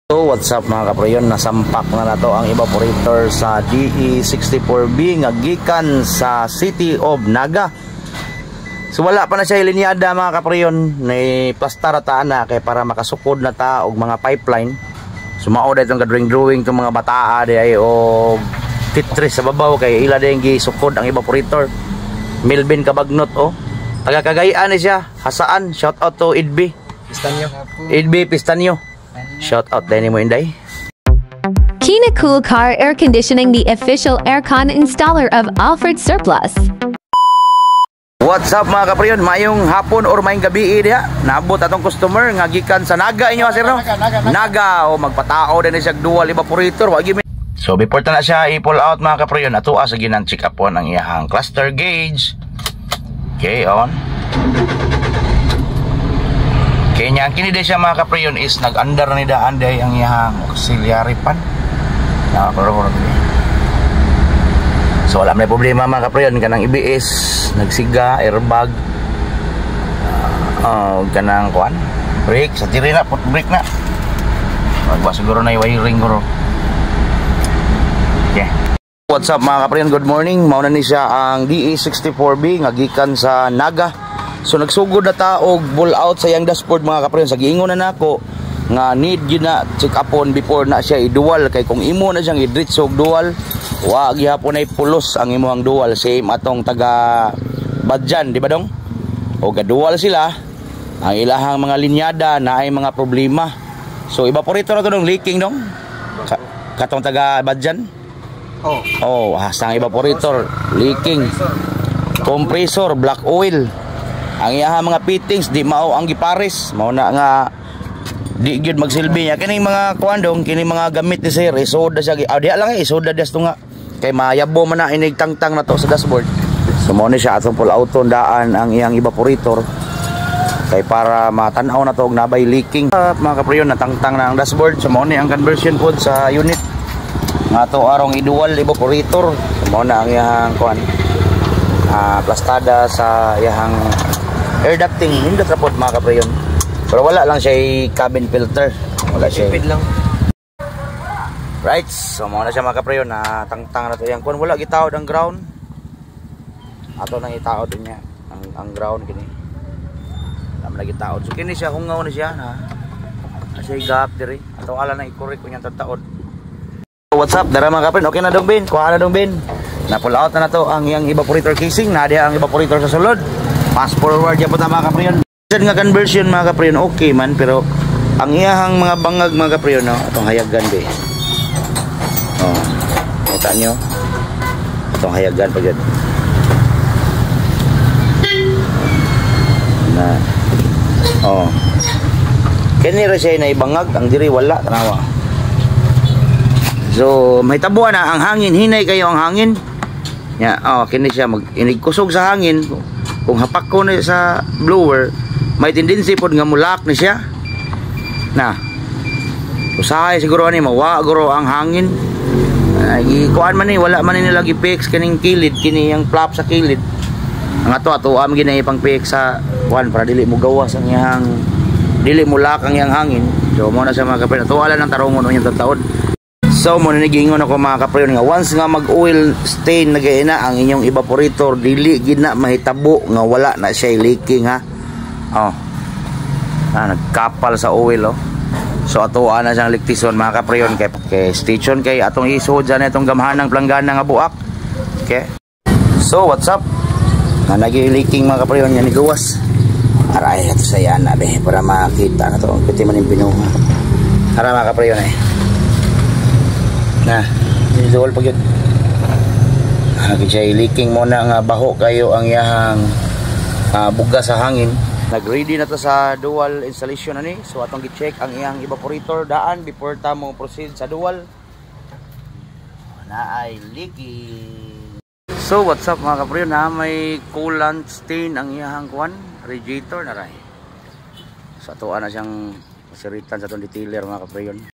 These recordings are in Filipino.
So what's up mga kaprayon, nasampak na nato ang evaporator sa DE64B nga gikan sa City of Naga. So wala pa na siya linyada mga kaprayon, ni plastar ta na kay para makasukod na ta og mga pipeline. Sumao da itong drawing tong mga bataa di ay og titris sa babaw kay ila din gisukod ang evaporator. Melvin Kabagnot taga Cagayan ni siya, hasaan, shout out to Idbi Pistanyo. Shout out din mo Inday. Kina Cool Car Air Conditioning, the official aircon installer of Alfred Surplus. What's up mga kaprayon, mayong hapon or mayong gabi diha. Naabot atong customer nga gikan sa Naga inyo sir no? Naga o magpatao din siya dual evaporator wagi. So before ta na siya i-pull out mga kaprayon, ato sa ginang check upon ang iyang cluster gauge. Okay, on. Kaya kini din siya mga kaprayon is nag-under ni daan day ang iyang auxiliary pan. Nakakuro din. So wala may problema mga kaprayon, kanang EBS, nagsiga, airbag, kanang kuan, brake, sa tiri na, put brake na. Magba siguro na yung wiring guro. Okay. What's up mga kaprayon, good morning. Mauna ni siya ang DE64B nga gikan sa Naga. So nagsugod na ta og pull out sa yang dashboard mga kaprayon. Sa giingon na nako nga need gyud na check upon before na siya i-dual, kay kung imo na siyang i-dritch og dual, wa gihapon ay pulos ang imong dual, same atong taga Badjan, di ba dong? O ga-dual sila, ang ilahang mga linyada na ay mga problema. So evaporator na to dong leaking dong. Katong taga Badjan. Hasang evaporator leaking. Compressor, black oil. Ang iyahang mga fittings di mao ang gipares, mao na nga di gyud magsilbi niya kining mga kuandong, kining mga gamit ni sir isoda siya diha lang isoda das to nga kay mayabo man na inig tangtang na to sa dashboard. So mao ni siya atong pull out daan ang iyang evaporator kay para matanaw na to og nabay leaking. Mga kaprayon, natangtang na ang dashboard. So mao ni ang conversion pod sa unit nga to arong i-dual evaporator. Mao na ang iyang kuan plastada sa iyang air ducting, hindi trapod mga kaprayon. Pero wala lang siya cabin filter. Wala siya. Lang. Right, so muna siya mga kaprayon na tangtang na to yan. Kung wala gitaod ang ground, ato nang itaod niya ang ground kini. Wala na gitaod. So kini siya hungaw na siya na siya gap diri. Ato ala na i-correct kunya tataod. So what's up? Dara mga kaprayon, okay na dong bin. Kuha na dong bin. Na pull out na to ang iyang evaporator casing. Na diha ang evaporator sa sulod. Fast forward ya po ta mga kaprayon. Nga conversion mga kaprayon okay man, pero ang iyahang mga bangag mga kaprayon atong hayagan be. Kita nyo atong hayagan pa gyud. Na kini ra siya na ibangag, ang diri wala tanawa. So may tabuan na ang hangin, hinay kayo ang hangin. Ya, kini siya inigkusog sa hangin. Kung hapak ko na sa blower, may tendency pod nga mulak na siya. Na. Usahay siguro ani mawa guro ang hangin. Kuan man ni wala man ni nila gi-fix kining kilid, kini yang flap sa kilid. Ang ato am ginay pang fix sa kuan para dili mo gawas ang iyang dili mulak ang iyang hangin. So mo na sa mga kaprayon, tuwala nang tarongon unyang taon. So mo na nigingon ako mga kaprayon nga once nga mag-oil stain na gaina ang inyong evaporator, dili gid na mahitabo nga wala na siya leaking ha. Nagkapal sa oil So ato ana siyang liktison mga kaprayon kay station kay atong isod dyan itong gamhanang planggana nga buak. Okay. So what's up? Nagi-leaking mga kaprayon yan ni gawas. Aray ito sa yan na para makita na to. Pwede man yung pinuha. Para mga kaprayon na visual pag yun siya leaking mo na nga baho kayo ang iyang buga sa hangin. Nag-ready na to sa dual installation ani. So atong gi-check ang iyang evaporator daan before ta mo proceed sa dual na ay leaking. So what's up mga kaprayon, may coolant stain ang iyang kuan radiator na ray. So atuan na siyang masiritan sa itong detailer mga kaprayon.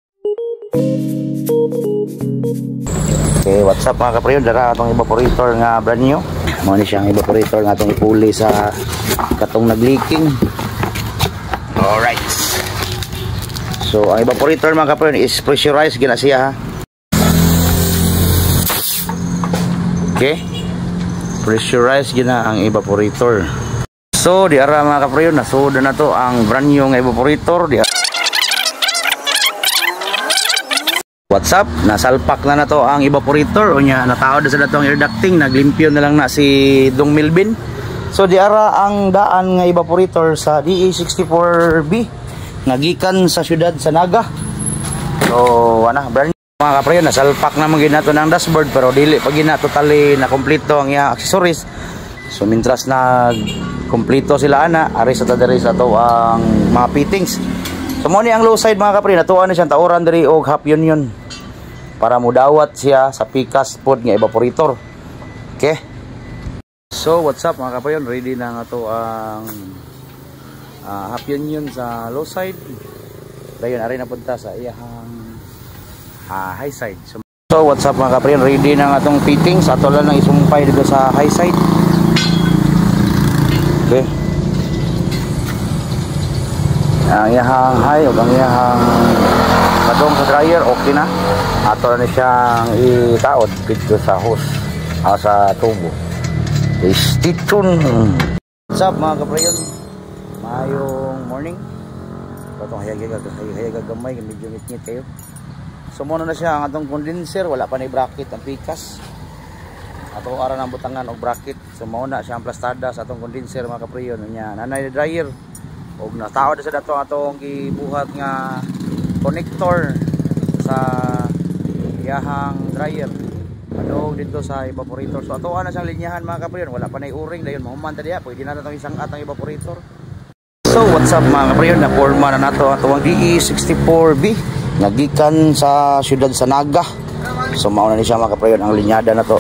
Okay, what's up mga kaprayon, dara atong evaporator nga brand new. Mao ni siyang evaporator nga atong ipuli sa katong nag-leaking. Alright. So ang evaporator mga kaprayon is pressurized gina siya ha. Okay, pressurized gina ang evaporator. So di ara mga kaprayon, nasoda na to ang brand new nga evaporator. What's up? Nasalpak na to ang evaporator. Unya nataod sa dato ang air ducting, naglimpyo na lang na si Dong Melvin. So di ara ang daan nga evaporator sa DE64B nagikan sa syudad sa Naga. So ana brand new mga kaprayon, nasalpak na man ginato ng dashboard pero dili pa gina totally na kompleto ang iya accessories. So mintras na kompleto sila ana, ari sa tadiri sa to ang mga fittings. So mo ni ang low side mga kaprayon, natuan ni siyang tauran diri og half union para mudawat siya sa pikas pod nga evaporator. Okay. So what's up mga kaprayon, ready na nga to ang half union sa low side. Dayon ari na punta sa iyang high side. So what's up mga kaprayon, ready na nga tong fittings. Ato lang nang isumpay dito sa high side. Okay. Ang iyang high o ang iyang kadong sa dryer okay na. Ato na siyang itaod dito sa hose sa tubo. Stay tuned. What's up mga kaprayon, mayong morning. Patong hayag gamay, medyo ngit-ngit kayo. So muna na siya ang atong condenser, wala pa na bracket ang pikas. Ato ara nang butangan og bracket. So mao na siya ang plastada sa atong condenser mga kaprayon. Nya nanay dryer og nataod sa dato atong gibuhat nga connector sa iyahang dryer adto dito sa evaporator. So ato ana siyang linyahan mga kaprayon, wala pa na uring dayon mahuman ta diha, pwede na natong isang atang evaporator. So what's up mga kaprayon, na forma na nato atong DE64B nagikan sa syudad sa Naga. So mao na ni siya mga kaprayon, ang linyada na to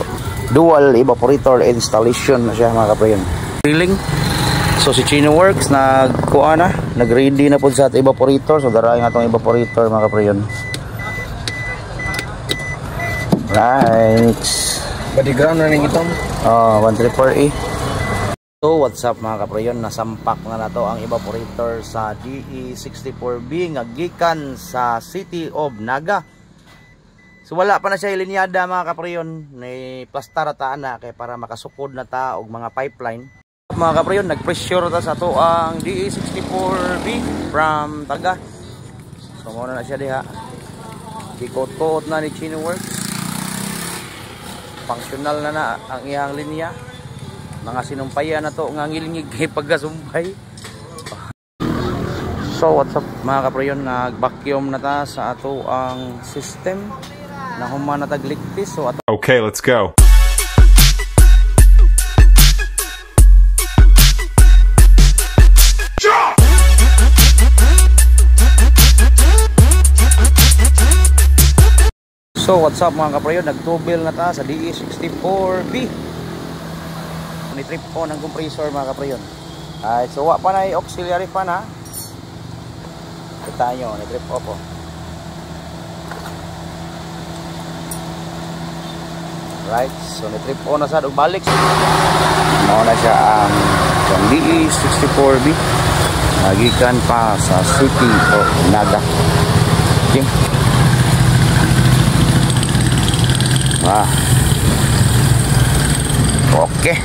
dual evaporator installation na siya mga kaprayon. Drilling. So si Chino Works nagkuha na, nag-ready na po sa evaporator. So daraing atong evaporator mga kaprayon. Right. Body ground na ning itong 134E. So what's up mga kaprayon, nasampak na nato ang evaporator sa DE64B nga gikan sa City of Naga. So wala pa na siya ilinyada mga kaprayon, ni plastar ta na kay para makasukod na ta og mga pipeline. Mga kaprayon, nag-pressure ta sa to ang DE64B from Taga. So muna na siya diha. Ikot-kot na ni Chino Works. Functional na ang iyang linya. Mga sinumpayan na to nga ngilingig kay pagkasumpay. So what's up mga kaprayon, nag-vacuum na ta sa ato ang system na human na tagligtis. So okay, let's go. So what's up mga kaprayon, nagtubil na ta sa DE64B. Ni-trip on ang compressor mga kaprayon. So wa pa na auxiliary fan ha. Kita nyo, ni-trip off po. Right, so ni-trip on na sa balik. Mao na siya ang DE64B nagikan pa sa City of Naga. Okay. Okay.